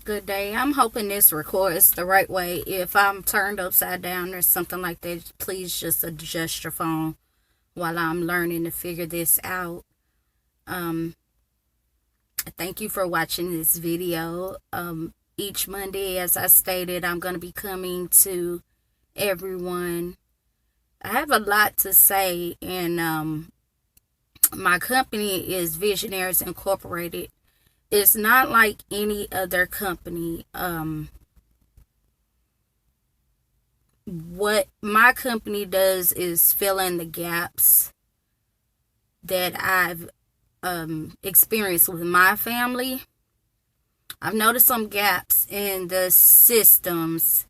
Good day. I'm hoping this records the right way. If I'm turned upside down or something like that, please just adjust your phone while I'm learning to figure this out. Um, Thank you for watching this video. Each Monday, as I stated, I'm going to be coming to everyone. I have a lot to say, and my company is Visionaries Incorporated. It's not like any other company. What my company does is fill in the gaps that I've experienced with my family. I've noticed some gaps in the systems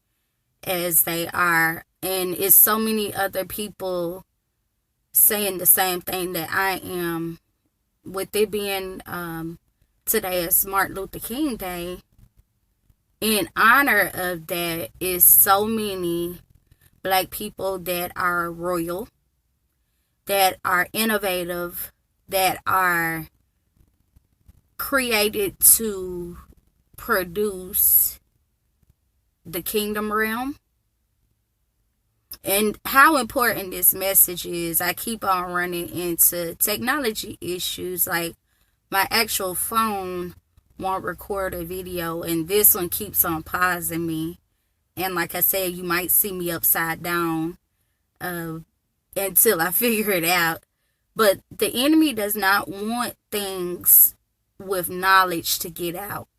as they are, and it's so many other people saying the same thing that I am. With it being today is Martin Luther King Day, in honor of that is so many black people that are royal, that are innovative, that are created to produce the kingdom realm. And how important this message is, I keep on running into technology issues. Like my actual phone won't record a video, and this one keeps on pausing me. And like I said, you might see me upside down until I figure it out. But the enemy does not want things with knowledge to get out.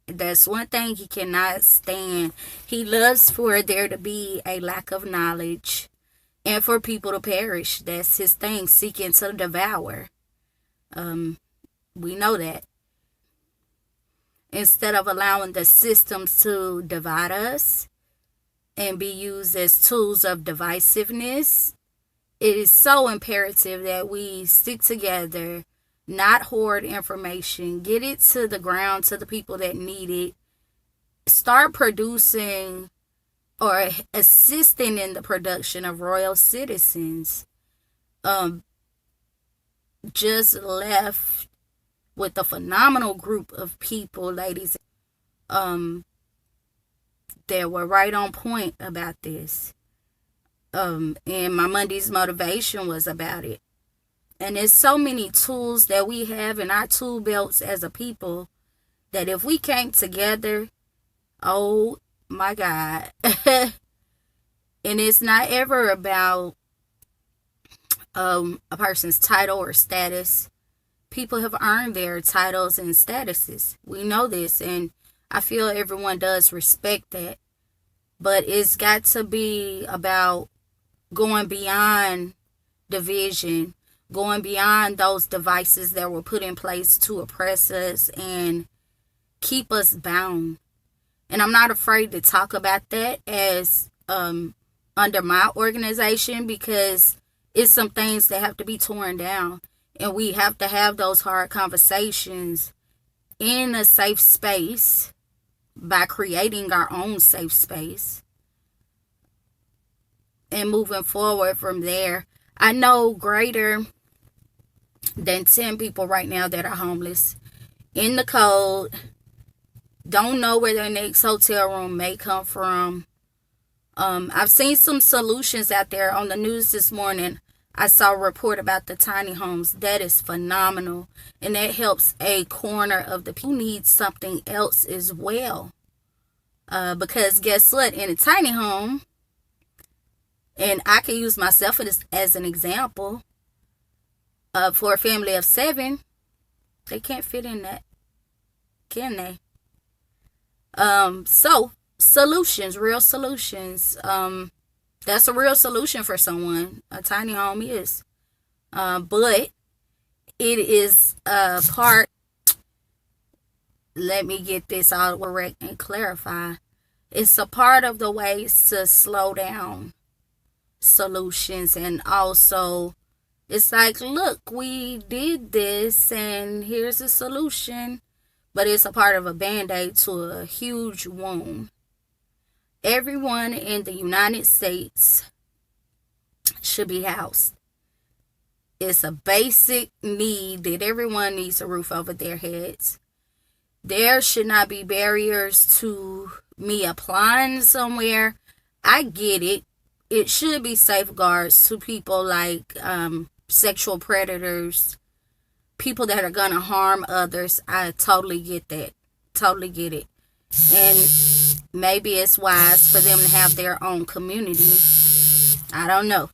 That's one thing he cannot stand. He loves for there to be a lack of knowledge and for people to perish. That's his thing, seeking to devour. We know that. Instead of allowing the systems to divide us and be used as tools of divisiveness, it is so imperative that we stick together, not hoard information, get it to the ground, to the people that need it, start producing or assisting in the production of royal citizens. Just left with a phenomenal group of people, ladies, that were right on point about this. And my Monday's motivation was about it. And there's so many tools that we have in our tool belts as a people that if we came together, oh my God. And it's not ever about a person's title or status. People have earned their titles and statuses. We know this, and I feel everyone does respect that. But it's got to be about going beyond division, going beyond those devices that were put in place to oppress us and keep us bound. And I'm not afraid to talk about that as under my organization, because it's some things that have to be torn down. And we have to have those hard conversations in a safe space by creating our own safe space and moving forward from there. I know greater than 10 people right now that are homeless, in the cold, don't know where their next hotel room may come from. I've seen some solutions out there on the news this morning. I saw a report about the tiny homes. That is phenomenal. And that helps a corner of the people who need something else as well. Because guess what? In a tiny home, and I can use myself as an example, for a family of 7, they can't fit in that, can they? So solutions, real solutions. That's a real solution for someone. A tiny home is. But it is a part, let me get this all correct and clarify. It's a part of the ways to slow down solutions. And also, it's like, look, we did this and here's a solution. But it's a part of a band-aid to a huge wound. Everyone in the United States should be housed. It's a basic need that everyone needs a roof over their heads. There should not be barriers to me applying somewhere. I get it. It should be safeguards to people like sexual predators, people that are going to harm others. I totally get that. Totally get it. And maybe it's wise for them to have their own community. I don't know.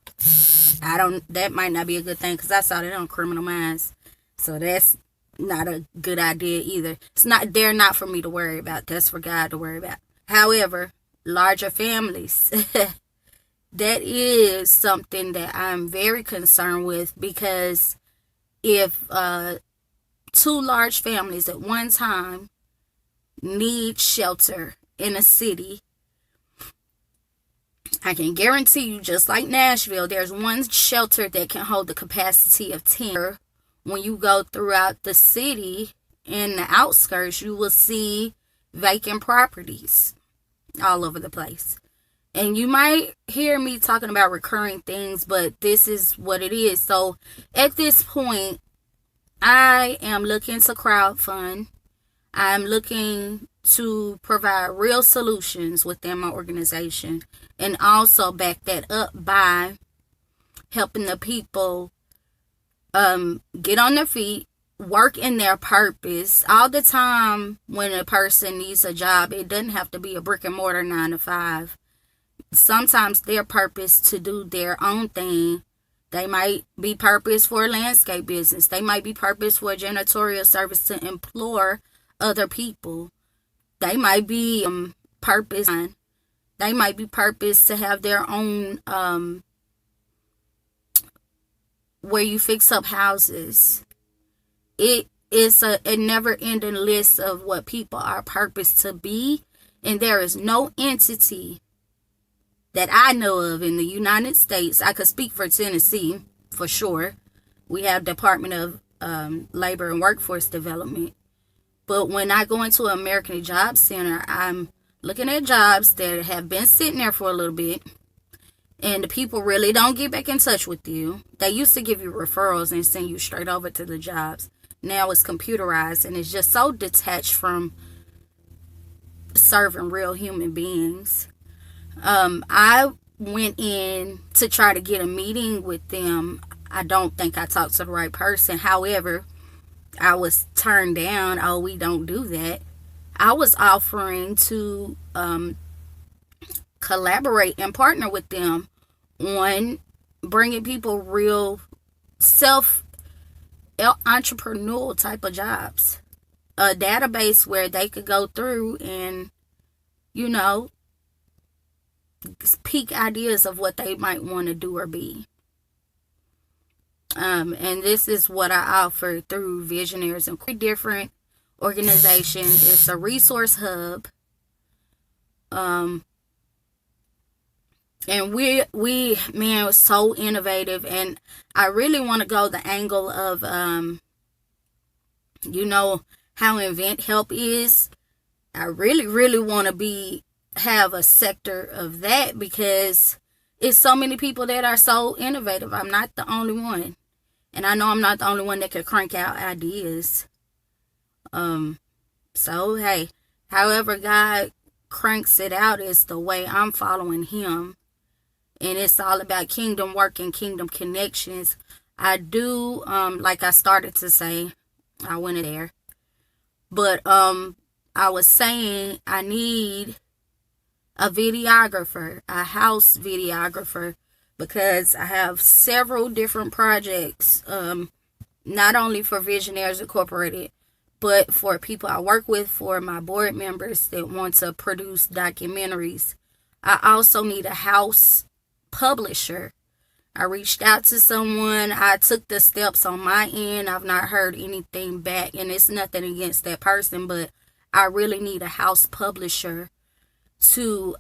That might not be a good thing because I saw that on Criminal Minds. So that's not a good idea either. They're not for me to worry about. That's for God to worry about. However, larger families, that is something that I'm very concerned with, because if two large families at one time need shelter in a city, I can guarantee you, just like Nashville, there's one shelter that can hold the capacity of 10. When you go throughout the city, in the outskirts, you will see vacant properties all over the place. And you might hear me talking about recurring things, but this is what it is. So at this point, I am looking to crowdfund. I'm looking to provide real solutions within my organization, and also back that up by helping the people get on their feet, work in their purpose. All the time when a person needs a job, it doesn't have to be a brick and mortar 9 to 5. Sometimes their purpose to do their own thing. They might be purpose for a landscape business. They might be purpose for a janitorial service to employ other people. They might be purpose. They might be purpose to have their own where you fix up houses. It is a never-ending list of what people are purposed to be, and there is no entity that I know of in the United States. I could speak for Tennessee for sure. We have Department of Labor and Workforce Development. But when I go into American Job Center, I'm looking at jobs that have been sitting there for a little bit, and the people really don't get back in touch with you. They used to give you referrals and send you straight over to the jobs. Now it's computerized, and it's just so detached from serving real human beings. I went in to try to get a meeting with them. I don't think I talked to the right person. However, I was turned down. Oh, we don't do that. I was offering to collaborate and partner with them on bringing people real entrepreneurial type of jobs. A database where they could go through and, peak ideas of what they might want to do or be. And this is what I offer through Visionaries and different organization. It's a resource hub. And we man, was so innovative, and I really want to go the angle of how Invent Help is. I really want to have a sector of that, because it's so many people that are so innovative. I'm not the only one. And I know I'm not the only one that can crank out ideas. So hey, however God cranks it out is the way I'm following him. And it's all about kingdom work and kingdom connections. I do, like I started to say, I went there. But I was saying I need a videographer, a house videographer, because I have several different projects, not only for Visionaries Incorporated, but for people I work with, for my board members that want to produce documentaries. I also need a house publisher. I reached out to someone. I took the steps on my end. I've not heard anything back, and it's nothing against that person, but I really need a house publisher to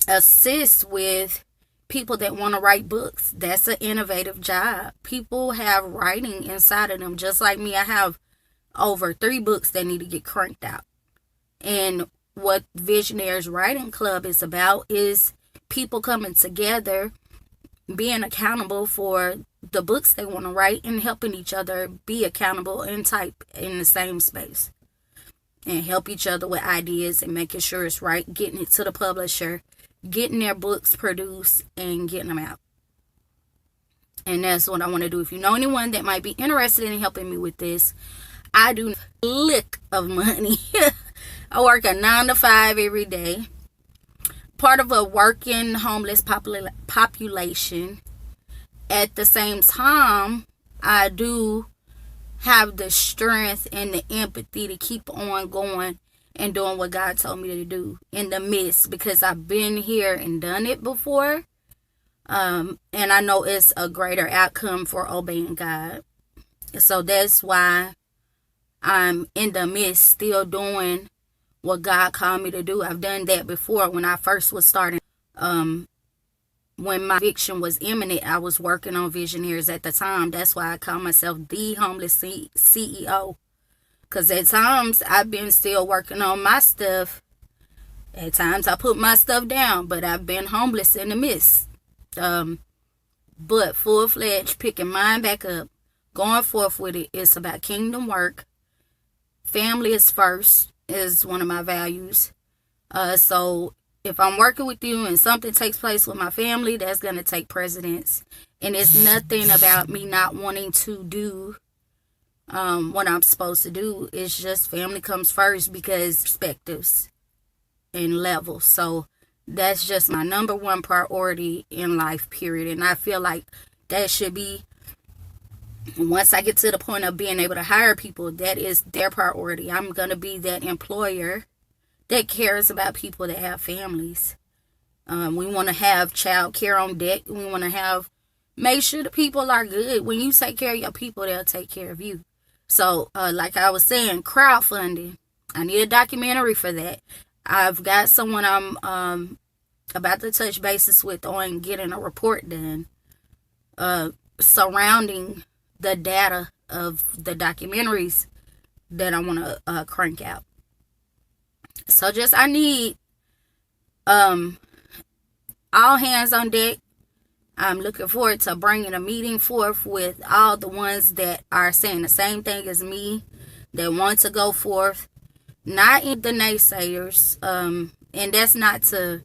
assist with people that want to write books. That's an innovative job. People have writing inside of them. Just like me, I have over 3 books that need to get cranked out. And what Visionaries Writing Club is about is people coming together, being accountable for the books they want to write, and helping each other be accountable and type in the same space, and help each other with ideas and making sure it's right, getting it to the publisher, getting their books produced, and getting them out. And that's what I want to do. If you know anyone that might be interested in helping me with this, I do a lick of money. I work a 9 to 5 every day. Part of a working homeless population. At the same time, I do have the strength and the empathy to keep on going and doing what God told me to do in the midst, because I've been here and done it before. And I know it's a greater outcome for obeying God. So that's why I'm in the midst still doing what God called me to do. I've done that before when I first was starting. When my eviction was imminent, I was working on Visionaries at the time. That's why I call myself the homeless CEO. Because at times I've been still working on my stuff. At times I put my stuff down, but I've been homeless in the midst. But full-fledged, picking mine back up, going forth with it. It's about kingdom work. Family is first, is one of my values. So if I'm working with you and something takes place with my family, that's going to take precedence. And it's nothing about me not wanting to do what I'm supposed to do. It's just family comes first, because perspectives and levels. So that's just my number one priority in life, period. And I feel like that should be, once I get to the point of being able to hire people, that is their priority. I'm going to be that employer that cares about people that have families. We want to have child care on deck. We want to make sure the people are good. When you take care of your people, they'll take care of you. So, like I was saying, crowdfunding. I need a documentary for that. I've got someone I'm about to touch bases with on getting a report done surrounding the data of the documentaries that I want to crank out. So I need all hands on deck. I'm looking forward to bringing a meeting forth with all the ones that are saying the same thing as me, that want to go forth, not in the naysayers. And that's not to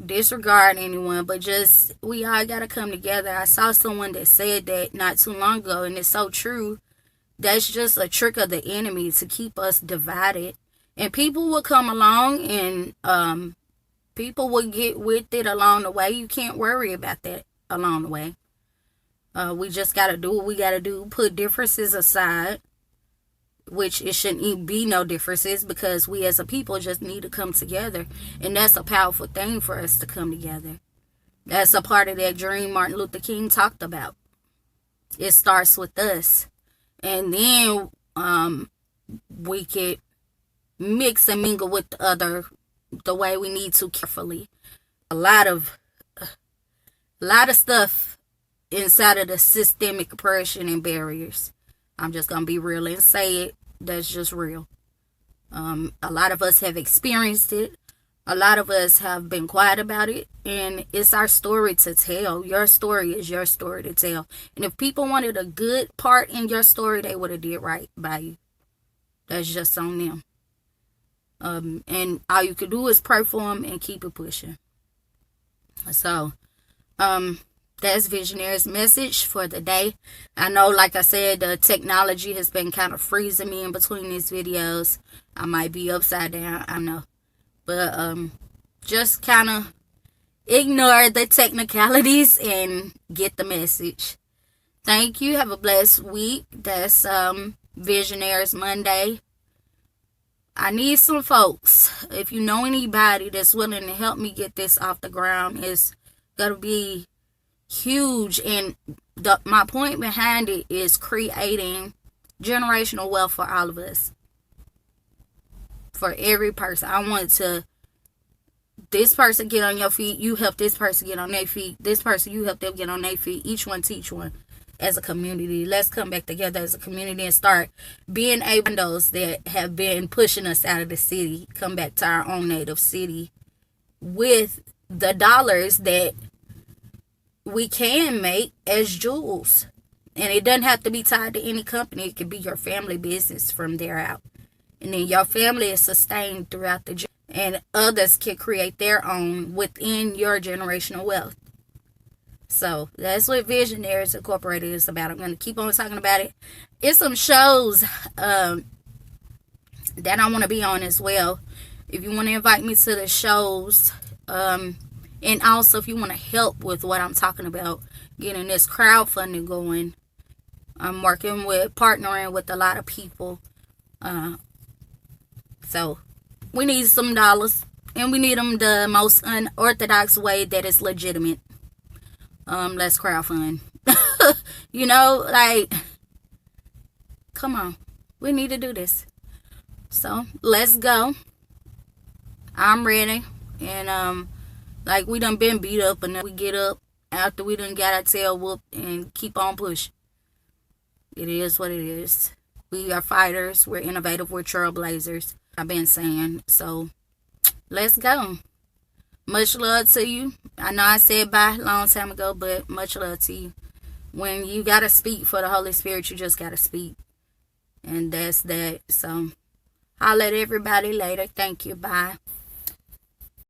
disregard anyone, but just we all got to come together. I saw someone that said that not too long ago, and it's so true. That's just a trick of the enemy to keep us divided. And people will come along, and people will get with it along the way. You can't worry about that along the way. We just got to do what we got to do. Put differences aside, which it shouldn't even be no differences, because we as a people just need to come together. And that's a powerful thing for us to come together. That's a part of that dream Martin Luther King talked about. It starts with us. And then we could mix and mingle with the way we need to carefully. A lot of stuff inside of the systemic oppression and barriers. I'm just going to be real and say it. That's just real. A lot of us have experienced it. A lot of us have been quiet about it. And it's our story to tell. Your story is your story to tell. And if people wanted a good part in your story, they would have did right by you. That's just on them. And all you can do is pray for them and keep it pushing. So, that's Visionaries' message for the day. I know, like I said, the technology has been kind of freezing me in between these videos. I might be upside down, I know. But just kind of ignore the technicalities and get the message. Thank you. Have a blessed week. That's Visionaries Monday. I need some folks. If you know anybody that's willing to help me get this off the ground, it's going to be huge. And my point behind it is creating generational wealth for all of us. For every person. I want this person get on your feet, you help this person get on their feet. This person, you help them get on their feet. Each one teach one. As a community, let's come back together as a community and start being able, those that have been pushing us out of the city, come back to our own native city with the dollars that we can make as jewels. And it doesn't have to be tied to any company. It could be your family business from there out. And then your family is sustained throughout the generation. And others can create their own within your generational wealth. So that's what Visionaries Incorporated is about. I'm going to keep on talking about it. It's some shows that I want to be on as well. If you want to invite me to the shows, and also if you want to help with what I'm talking about, getting this crowdfunding going, I'm partnering with a lot of people. So we need some dollars, and we need them the most unorthodox way that is legitimate. Let's crowdfund. Like, come on, we need to do this. So let's go. I'm ready, and like we done been beat up, and then we get up after we done got our tail whooped and keep on pushing. It is what it is. We are fighters. We're innovative. We're trailblazers. I've been saying. So let's go. Much love to you. I know I said bye a long time ago, but much love to you. When you got to speak for the Holy Spirit, you just got to speak. And that's that. So I'll let everybody later. Thank you. Bye.